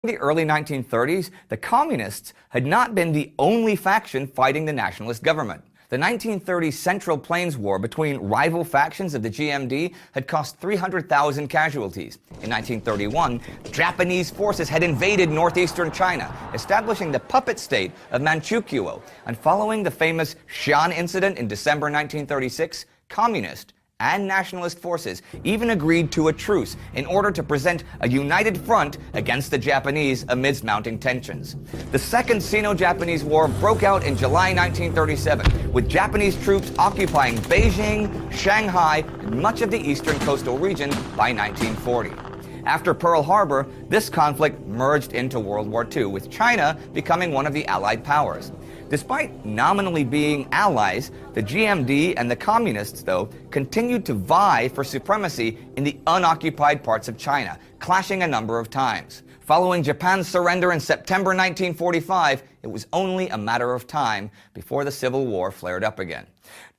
In the early 1930s, the Communists had not been the only faction fighting the nationalist government. The 1930 Central Plains War between rival factions of the GMD had cost 300,000 casualties. In 1931, Japanese forces had invaded northeastern China, establishing the puppet state of Manchukuo. And following the famous Xi'an incident in December 1936, Communist and nationalist forces even agreed to a truce in order to present a united front against the Japanese amidst mounting tensions. The Second Sino-Japanese War broke out in July 1937, with Japanese troops occupying Beijing, Shanghai, and much of the eastern coastal region by 1940. After Pearl Harbor, this conflict merged into World War II, with China becoming one of the Allied powers. Despite nominally being allies, the GMD and the Communists, though, continued to vie for supremacy in the unoccupied parts of China, clashing a number of times. Following Japan's surrender in September 1945, it was only a matter of time before the Civil War flared up again.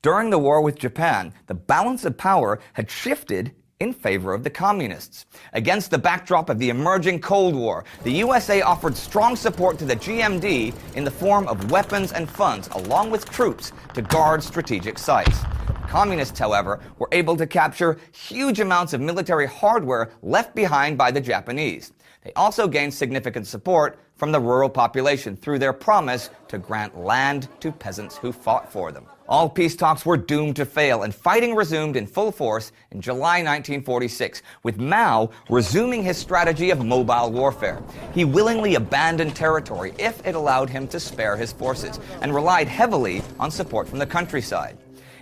During the war with Japan, the balance of power had shifted in favor of the Communists. Against the backdrop of the emerging Cold War, the USA offered strong support to the GMD in the form of weapons and funds, along with troops to guard strategic sites. Communists, however, were able to capture huge amounts of military hardware left behind by the Japanese. They also gained significant support from the rural population through their promise to grant land to peasants who fought for them. All peace talks were doomed to fail, and fighting resumed in full force in July 1946, with Mao resuming his strategy of mobile warfare. He willingly abandoned territory if it allowed him to spare his forces, and relied heavily on support from the countryside.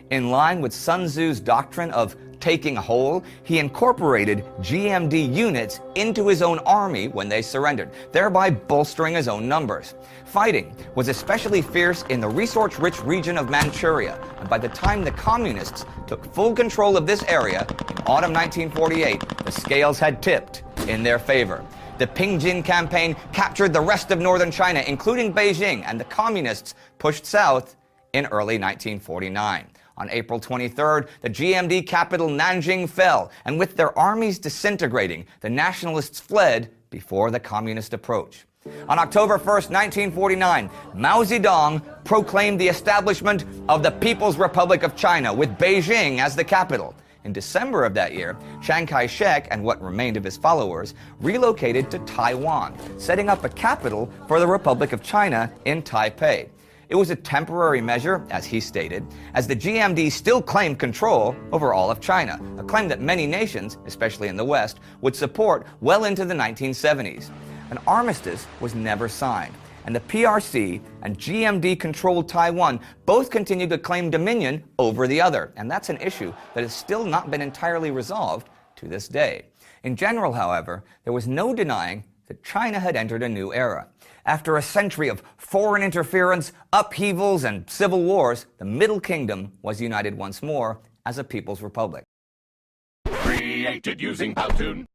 In line with Sun Tzu's doctrine of taking whole, he incorporated GMD units into his own army when they surrendered, thereby bolstering his own numbers. Fighting was especially fierce in the resource-rich region of Manchuria, and by the time the Communists took full control of this area in autumn 1948, the scales had tipped in their favor. The Pingjin campaign captured the rest of northern China, including Beijing, and the Communists pushed south in early 1949. On April 23rd, the GMD capital Nanjing fell, and with their armies disintegrating, the nationalists fled before the communist approach. On October 1st, 1949, Mao Zedong proclaimed the establishment of the People's Republic of China, with Beijing as the capital. In December of that year, Chiang Kai-shek and what remained of his followers relocated to Taiwan, setting up a capital for the Republic of China in Taipei. It was a temporary measure, as he stated, as the GMD still claimed control over all of China, a claim that many nations, especially in the West, would support well into the 1970s. An armistice was never signed, and the PRC and GMD-controlled Taiwan both continued to claim dominion over the other, and that's an issue that has still not been entirely resolved to this day. In general, however, there was no denying that China had entered a new era. After a century of foreign interference, upheavals, and civil wars, the Middle Kingdom was united once more as a People's Republic. Created using Powtoon.